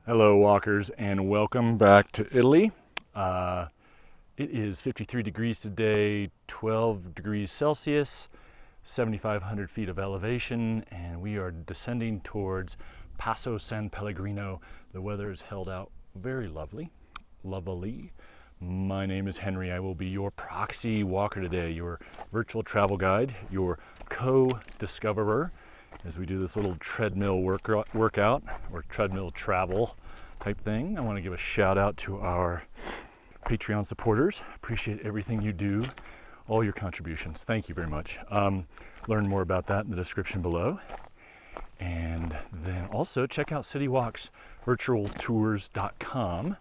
Hello walkers, and welcome back to Italy. It is 53 degrees today, 12 degrees Celsius, 7,500 feet of elevation, and we are descending towards Passo San Pellegrino. The weather is held out very lovely. My name is Henry. I will be your proxy walker today, your virtual travel guide, your co-discoverer, as we do this little treadmill workout or treadmill travel type thing. I want to give a shout out to our Patreon supporters. Appreciate everything you do, all your contributions. Thank you very much. Learn more about that in the description below. And then also check out citywalksvirtualtours.com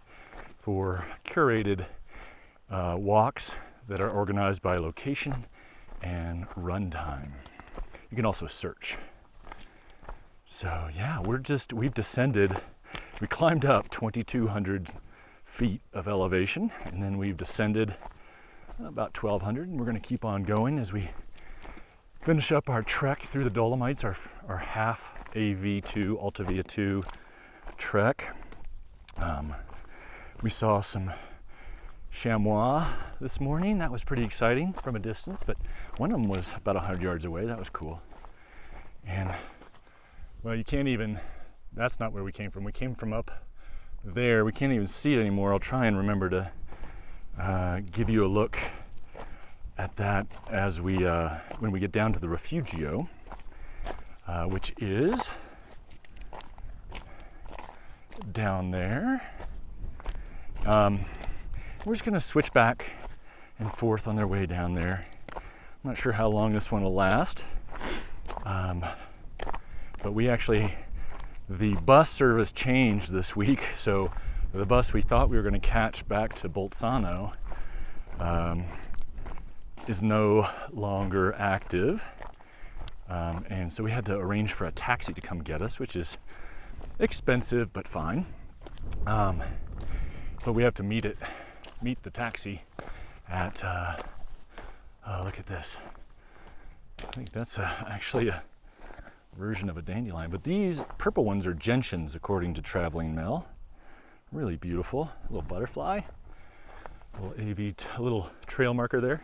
for curated walks that are organized by location and run time. You can also search. So yeah, we've descended, we climbed up 2,200 feet of elevation, and then we've descended about 1,200, and we're going to keep on going as we finish up our trek through the Dolomites, our half AV2, Alta Via 2 trek. We saw some chamois this morning. That was pretty exciting from a distance, but one of them was about 100 yards away. That was cool. And well, you can't even, that's not where we came from. We came from up there. We can't even see it anymore. I'll try and remember to give you a look at that as we, when we get down to the Rifugio, which is down there. We're just gonna switch back and forth on their way down there. I'm not sure how long this one will last. But the bus service changed this week, so the bus we thought we were going to catch back to Bolzano is no longer active, and so we had to arrange for a taxi to come get us, which is expensive but fine. But we have to meet the taxi at oh, look at this. I think that's actually a version of a dandelion, but these purple ones are gentians according to Traveling Mail. Really beautiful. A little butterfly, a little trail marker there.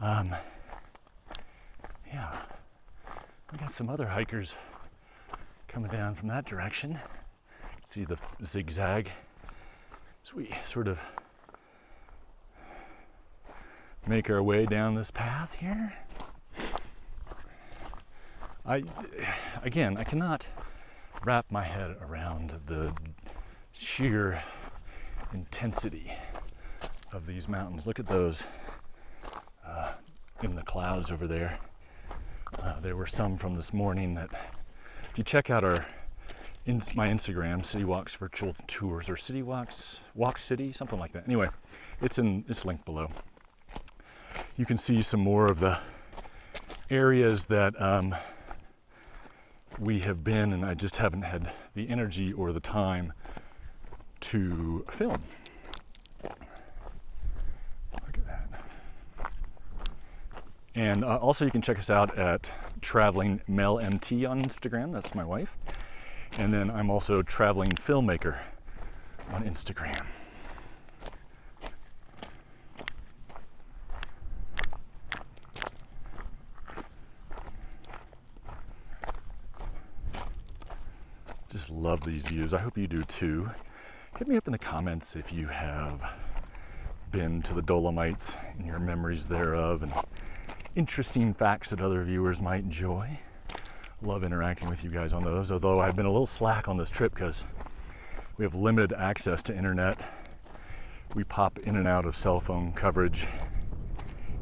Yeah, we got some other hikers coming down from that direction. See the zigzag as we sort of make our way down this path here. I cannot wrap my head around the sheer intensity of these mountains. Look at those in the clouds over there. There were some from this morning that, if you check out my Instagram, City Walks Virtual Tours, or City Walks, Walk City, something like that. Anyway, it's linked below. You can see some more of the areas that we have been, and I just haven't had the energy or the time to film. Look at that. And also you can check us out at Traveling Mel MT on Instagram. That's my wife. And then I'm also Traveling Filmmaker on Instagram. Just love these views. I hope you do too. Hit me up in the comments if you have been to the Dolomites and your memories thereof, and interesting facts that other viewers might enjoy. Love interacting with you guys on those, although I've been a little slack on this trip because we have limited access to internet. We pop in and out of cell phone coverage,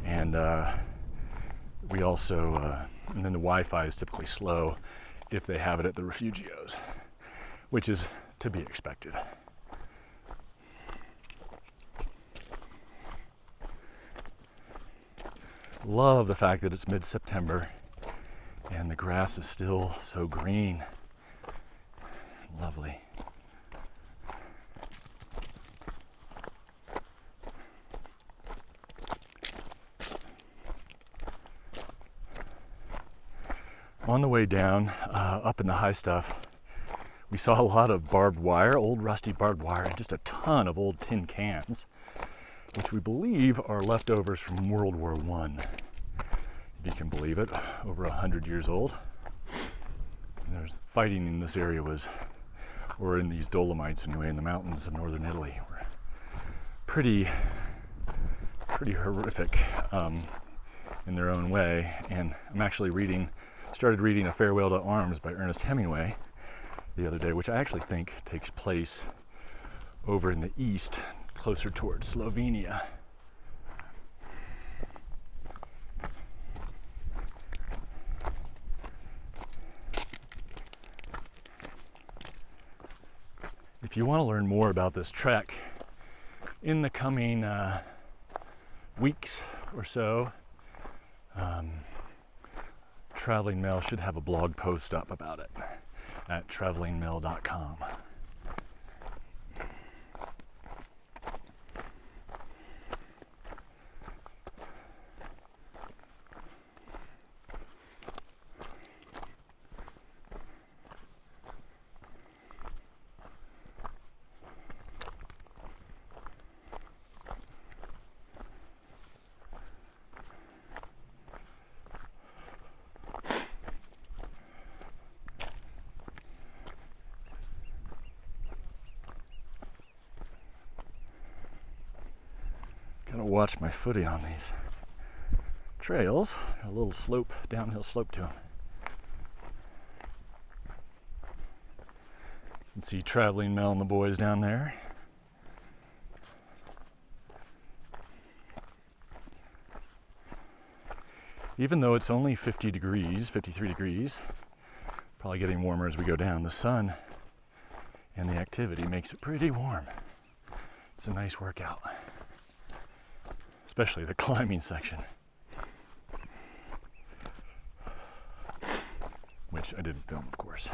and we also, and then the Wi-Fi is typically slow if they have it at the Rifugios, which is to be expected. Love the fact that it's mid-September and the grass is still so green. Lovely. On the way down, up in the high stuff, We saw a lot of barbed wire, old rusty barbed wire, and just a ton of old tin cans, which we believe are leftovers from World War I. If you can believe it, over 100 years old. And there's fighting in this area or in these Dolomites anyway, in the mountains of northern Italy, were pretty horrific in their own way. And I'm actually started reading A Farewell to Arms by Ernest Hemingway the other day, which I actually think takes place over in the east, closer towards Slovenia. If you want to learn more about this trek in the coming weeks or so, Traveling Mail should have a blog post up about it at travelingmail.com. Gotta watch my footing on these trails. A little slope, downhill slope to them. You can see Traveling Mail and the boys down there. Even though it's only 53 degrees, probably getting warmer as we go down, the sun and the activity makes it pretty warm. It's a nice workout. Especially the climbing section, which I didn't film, of course.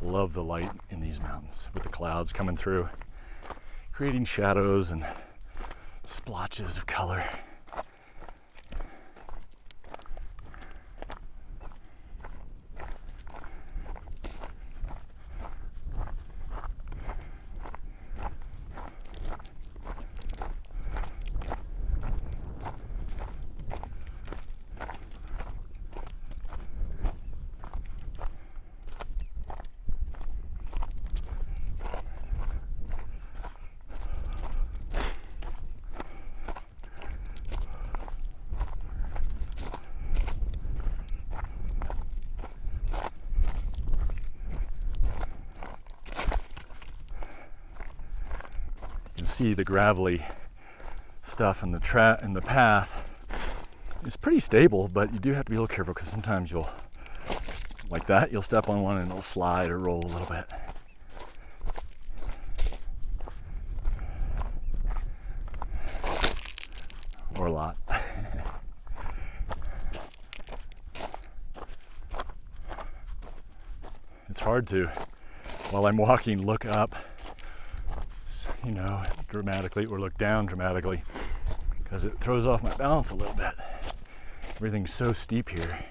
Love the light in these mountains with the clouds coming through, creating shadows and splotches of color. See the gravelly stuff in the path. It's pretty stable, but you do have to be a little careful because sometimes you'll step on one and it'll slide or roll a little bit. Or a lot. It's hard to, while I'm walking, look up, dramatically, or look down dramatically, because it throws off my balance a little bit. Everything's so steep here.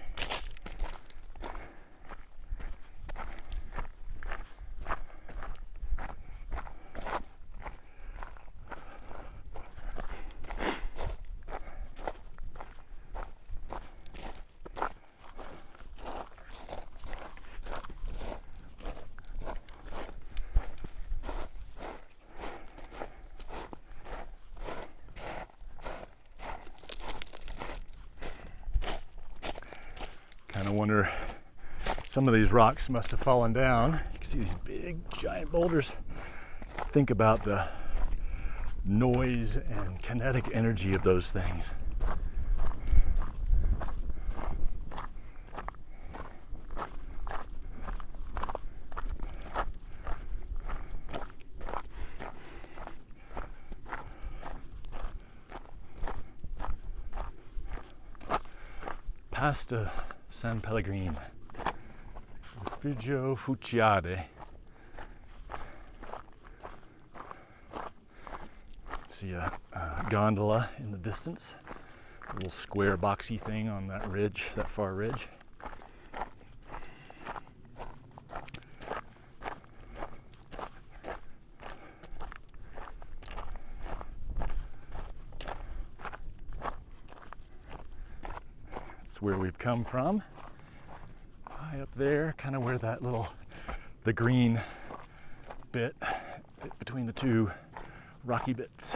Kind of wonder, some of these rocks must have fallen down. You can see these big giant boulders. Think about the noise and kinetic energy of those things. Passo San Pellegrino, Rifugio Fuciade. See a gondola in the distance, a little square boxy thing on that ridge, that far ridge. That's where we've come from. High up there, kind of where that the green bit between the two rocky bits.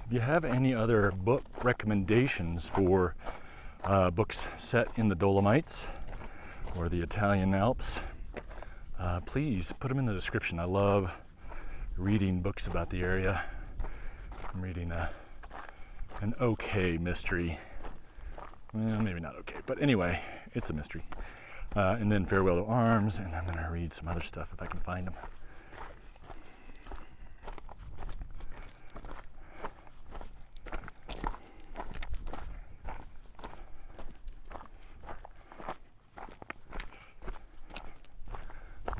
If you have any other book recommendations for books set in the Dolomites or the Italian Alps, please put them in the description. I love reading books about the area. I'm reading an okay mystery. Well, maybe not okay, but anyway, it's a mystery. And then Farewell to Arms, and I'm going to read some other stuff if I can find them.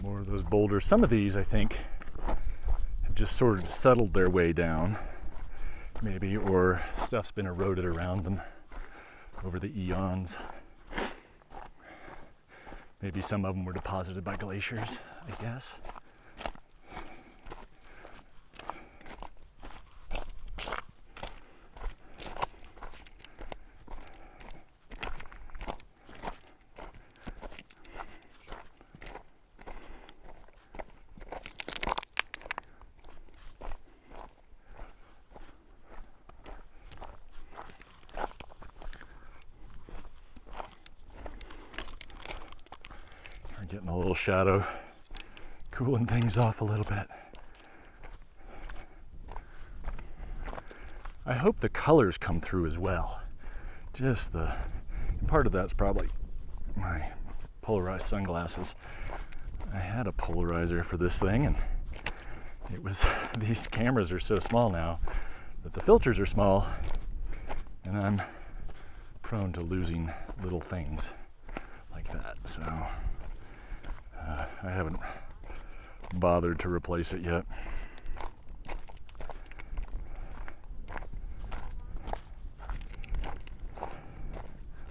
More of those boulders. Some of these, I think, have just sort of settled their way down, maybe, or stuff's been eroded around them over the eons. Maybe some of them were deposited by glaciers, I guess. Getting a little shadow, cooling things off a little bit. I hope the colors come through as well. Just and part of that's probably my polarized sunglasses. I had a polarizer for this thing, and it was, these cameras are so small now that the filters are small, and I'm prone to losing little things like that, so I haven't bothered to replace it yet.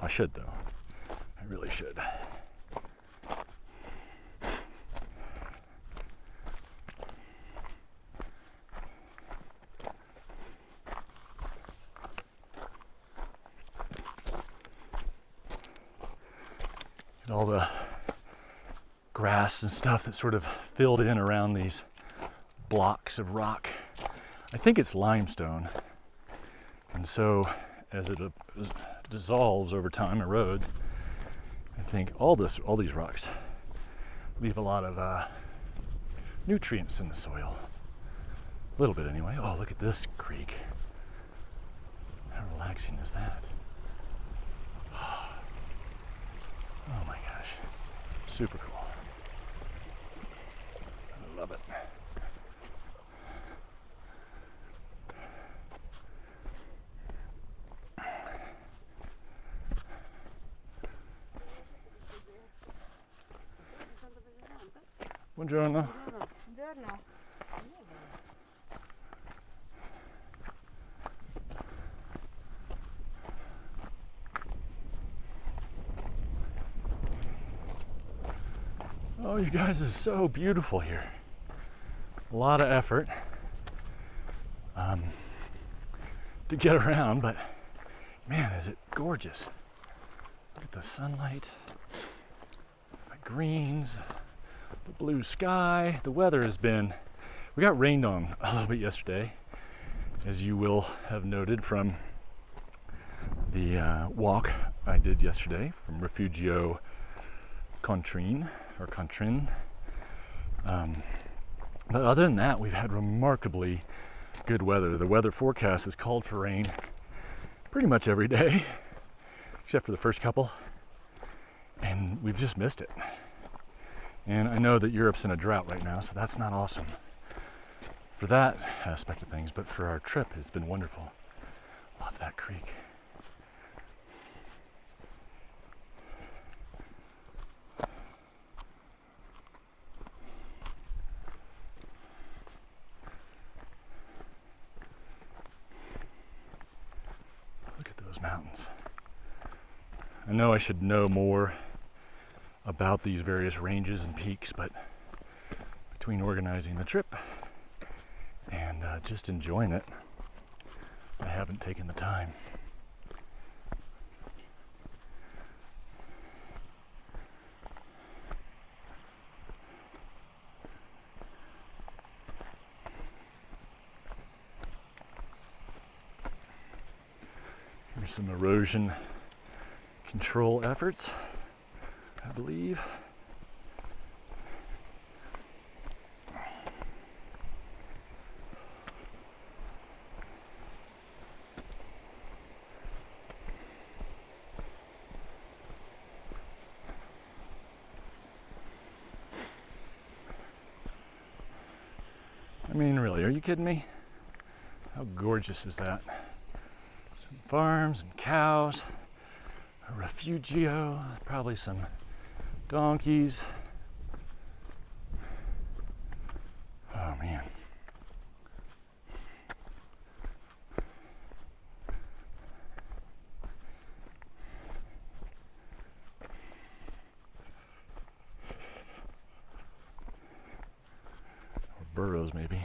I should, though. I really should. And all the grass and stuff that sort of filled in around these blocks of rock. I think it's limestone, and so as it dissolves over time, erodes, I think all these rocks leave a lot of nutrients in the soil. A little bit anyway. Oh, look at this creek. How relaxing is that? Oh my gosh, super cool. I love it. Buongiorno. Buongiorno. Oh, you guys, is so beautiful here. A lot of effort to get around, but man, is it gorgeous. Look at the sunlight, the greens, the blue sky. The weather has been, we got rained on a little bit yesterday, as you will have noted from the walk I did yesterday from Rifugio Contrin. But other than that, we've had remarkably good weather. The weather forecast has called for rain pretty much every day, except for the first couple, and we've just missed it. And I know that Europe's in a drought right now, so that's not awesome for that aspect of things, but for our trip, it's been wonderful. Love that creek. Look at those mountains. I know I should know more about these various ranges and peaks, but between organizing the trip and just enjoying it, I haven't taken the time. Here's some erosion control efforts, I believe. I mean, really, are you kidding me? How gorgeous is that? Some farms and cows, a refugio, probably some donkeys. Oh man. Or burros maybe.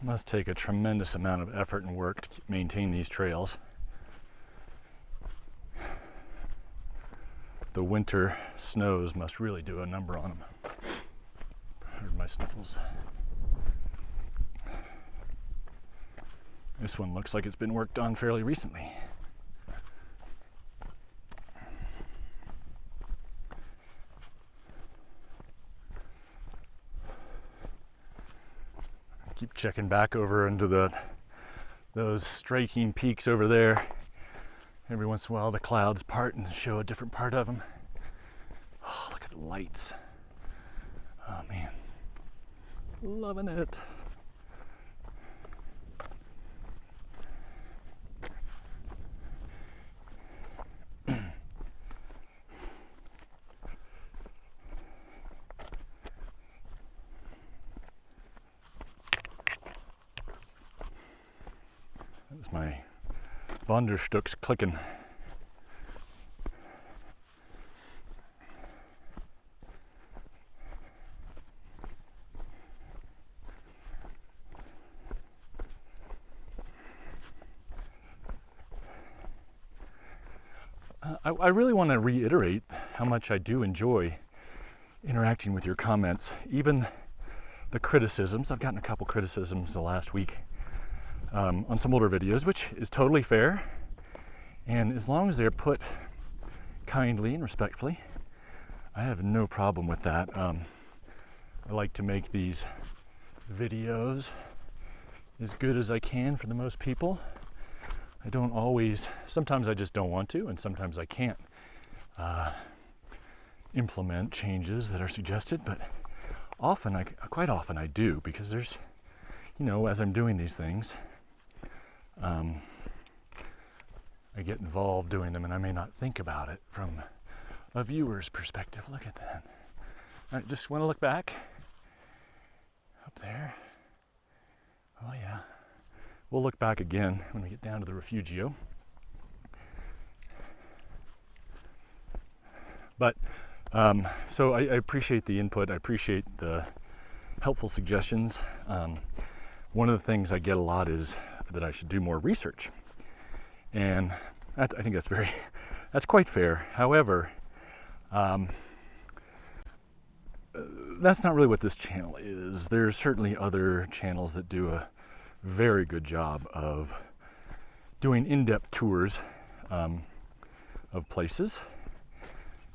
Must take a tremendous amount of effort and work to maintain these trails. The winter snows must really do a number on them. Heard my sniffles. This one looks like it's been worked on fairly recently. Keep checking back over into those striking peaks over there. Every once in a while the clouds part and show a different part of them. Oh, look at the lights. Oh man, loving it. That was my Wanderstücks clicking. I really want to reiterate how much I do enjoy interacting with your comments, even the criticisms. I've gotten a couple criticisms the last week on some older videos, which is totally fair. And as long as they're put kindly and respectfully, I have no problem with that. I like to make these videos as good as I can for the most people. I don't always, sometimes I just don't want to, and sometimes I can't implement changes that are suggested, but quite often I do, because there's, as I'm doing these things, I get involved doing them and I may not think about it from a viewer's perspective. Look at that. I just want to look back up there. I we'll look back again when we get down to the Rifugio. But so I appreciate the input. I appreciate the helpful suggestions. One of the things I get a lot is that I should do more research, and I think that's quite fair. However, that's not really what this channel is. There's certainly other channels that do a very good job of doing in-depth tours of places,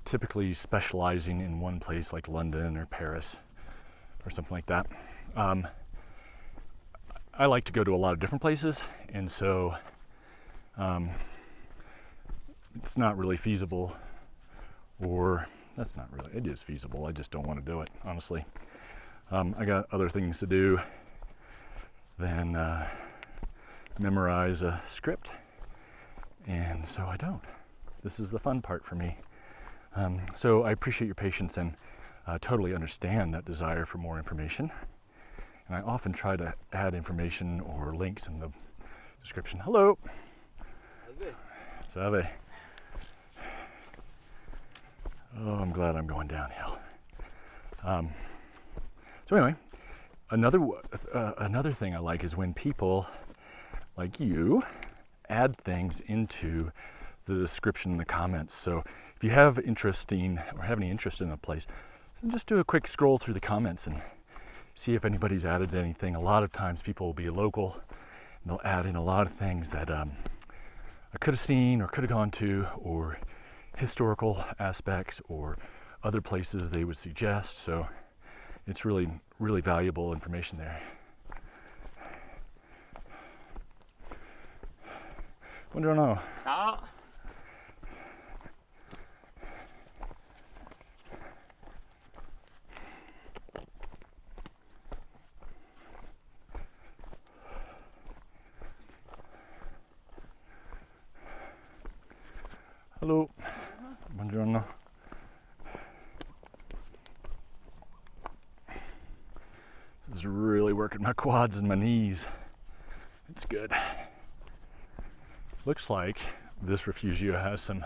typically specializing in one place like London or Paris or something like that. I like to go to a lot of different places, and so it's not really feasible, or that's not really, it is feasible, I just don't want to do it, honestly. I got other things to do than memorize a script, and so I don't. This is the fun part for me. So I appreciate your patience and totally understand that desire for more information. And I often try to add information or links in the description. Hello. Salve. Oh, I'm glad I'm going downhill. So anyway, another thing I like is when people like you add things into the description in the comments. So if you have any interest in a place, just do a quick scroll through the comments and see if anybody's added anything. A lot of times people will be local and they'll add in a lot of things that I could have seen or could have gone to, or historical aspects or other places they would suggest. So it's really, really valuable information there. Buongiorno. Ciao. Hello. Buongiorno. This is really working my quads and my knees. It's good. Looks like this Rifugio has some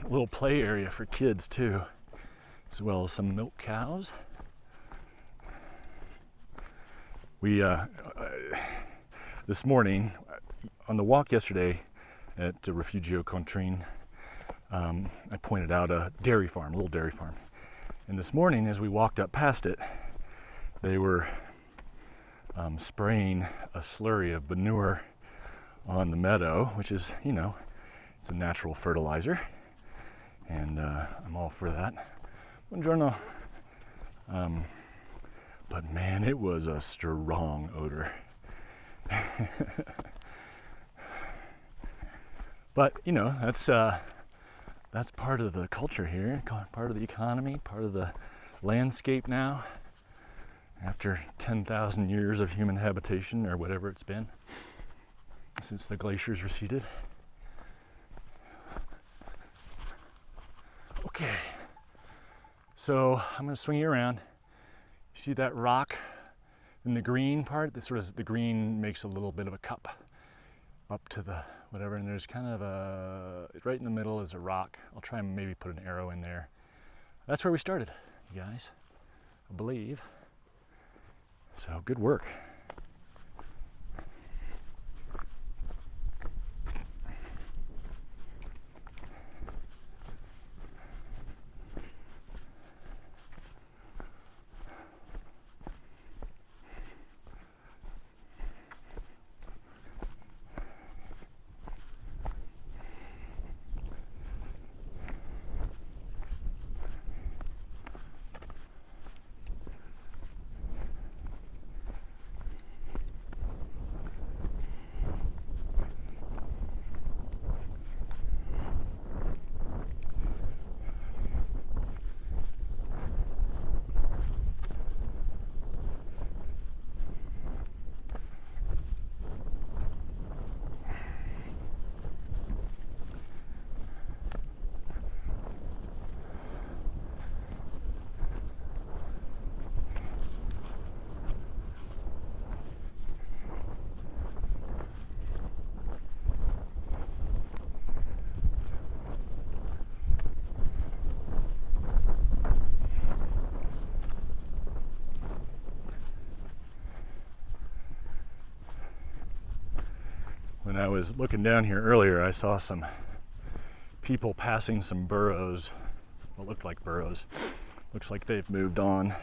little play area for kids too, as well as some milk cows. We this morning on the walk yesterday at Rifugio Contrin, I pointed out a dairy farm, a little dairy farm. And this morning, as we walked up past it, they were spraying a slurry of manure on the meadow, which is, you know, it's a natural fertilizer. And I'm all for that. Buongiorno. But man, it was a strong odor. But you know, that's part of the culture here, part of the economy, part of the landscape now. After 10,000 years of human habitation, or whatever it's been, since the glaciers receded. Okay, so I'm going to swing you around. You see that rock in the green part? The green makes a little bit of a cup up to the whatever, and there's kind of right in the middle is a rock. I'll try and maybe put an arrow in there. That's where we started, you guys, I believe. So good work. When I was looking down here earlier, I saw some people passing some burros, what looked like burros. Looks like they've moved on.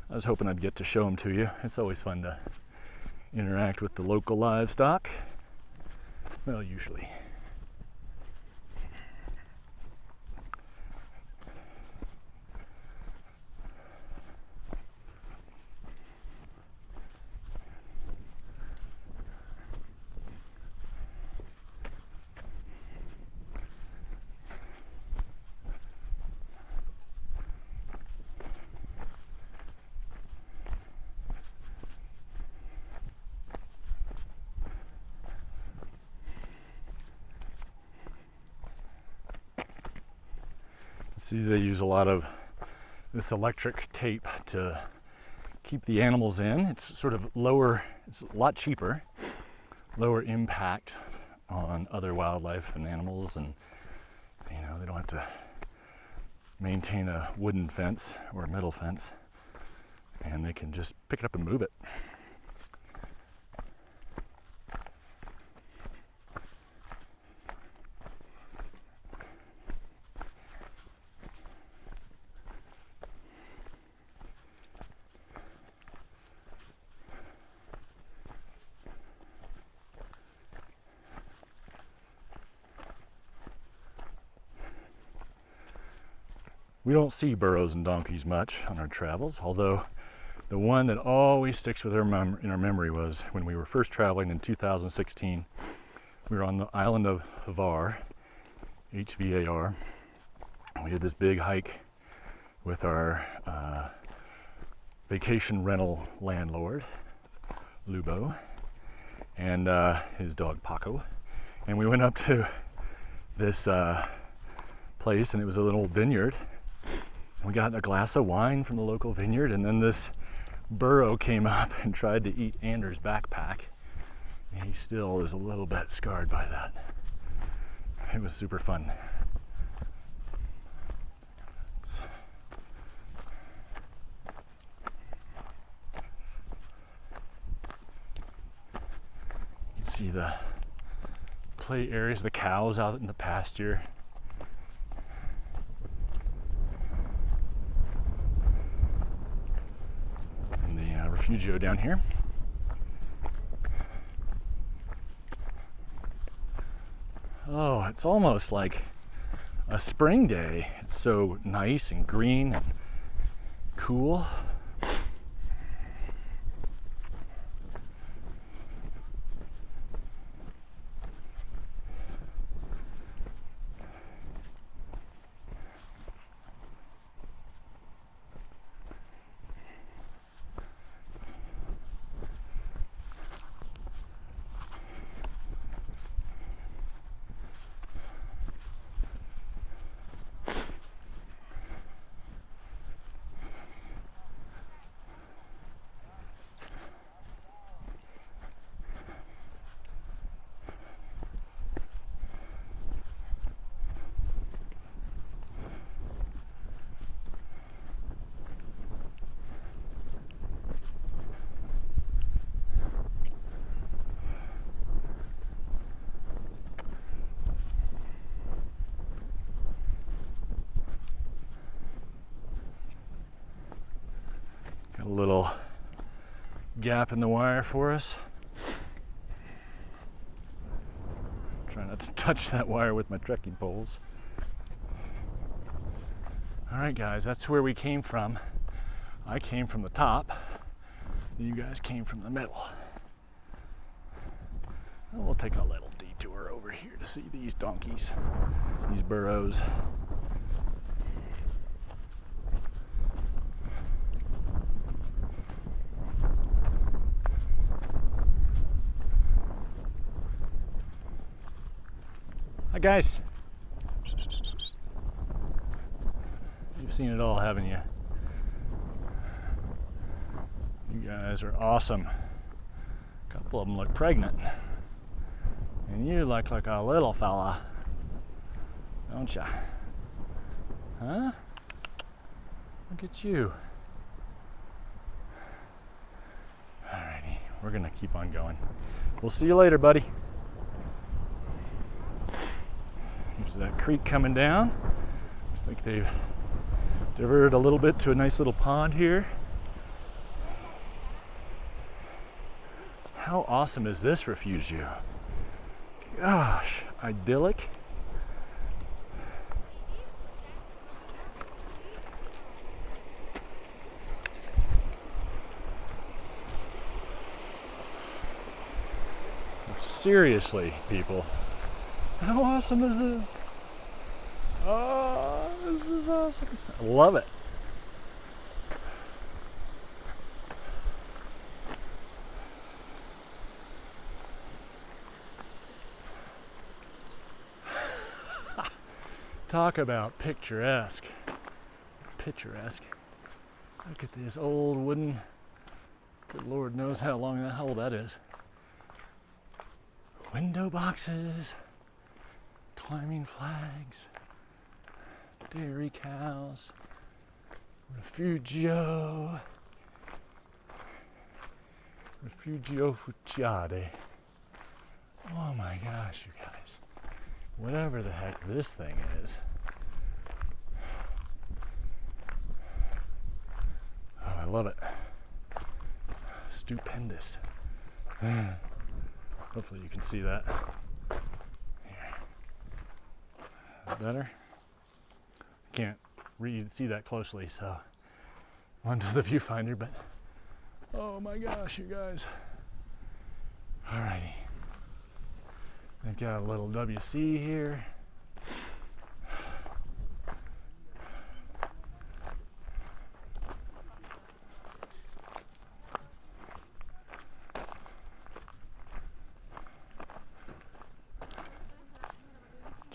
I was hoping I'd get to show them to you. It's always fun to interact with the local livestock. Well, usually. See, they use a lot of this electric tape to keep the animals in. It's sort of lower, it's a lot cheaper, lower impact on other wildlife and animals, and you know, they don't have to maintain a wooden fence or a metal fence, and they can just pick it up and move it. We don't see burros and donkeys much on our travels, although the one that always sticks with in our memory was when we were first traveling in 2016. We were on the island of Hvar, H-V-A-R. We did this big hike with our vacation rental landlord, Lubo, and his dog Paco. And we went up to this place, and it was a little vineyard. We got a glass of wine from the local vineyard, and then this burro came up and tried to eat Anders' backpack. And he still is a little bit scarred by that. It was super fun. You can see the play areas, the cows out in the pasture. Rifugio down here. Oh, it's almost like a spring day. It's so nice and green and cool. A little gap in the wire for us. Try not to touch that wire with my trekking poles. Alright guys, that's where we came from. I came from the top. You guys came from the middle. And we'll take a little detour over here to see these donkeys, these burros. Hi guys. You've seen it all, haven't you? You guys are awesome. A couple of them look pregnant. And you look like a little fella, don't ya? Huh? Look at you. Alrighty, we're gonna keep on going. We'll see you later, buddy. There's that creek coming down. Looks like they've diverted a little bit to a nice little pond here. How awesome is this Rifugio? Gosh, idyllic. Seriously, people, how awesome is this? Oh, this is awesome. I love it. Talk about picturesque. Picturesque. Look at this old wooden, good Lord knows how old that is. Window boxes, climbing flags, dairy cows, Rifugio Fuciade. Oh my gosh, you guys. Whatever the heck this thing is. Oh, I love it. Stupendous. Hopefully you can see that. Here. Better? Can't see that closely, so onto the viewfinder, but oh my gosh, you guys. Alrighty. I've got a little WC here.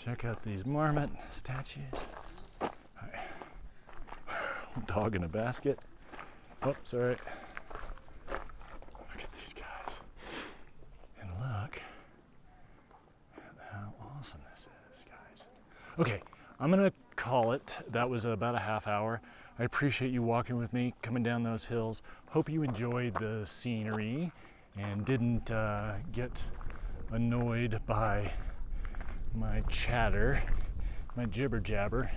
Check out these marmot statues. Right. Dog in a basket. Oh, sorry. Look at these guys. And look at how awesome this is, guys. Okay, I'm gonna call it. That was about a half hour. I appreciate you walking with me, coming down those hills. Hope you enjoyed the scenery and didn't get annoyed by my chatter, my jibber jabber.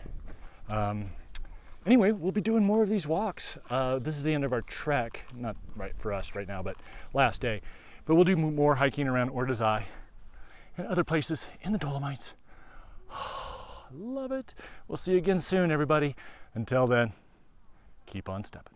Anyway, we'll be doing more of these walks. This is the end of our trek, not right for us right now, but last day. But we'll do more hiking around Ortazai and other places in the Dolomites. Love it. We'll see you again soon, everybody. Until then, keep on stepping.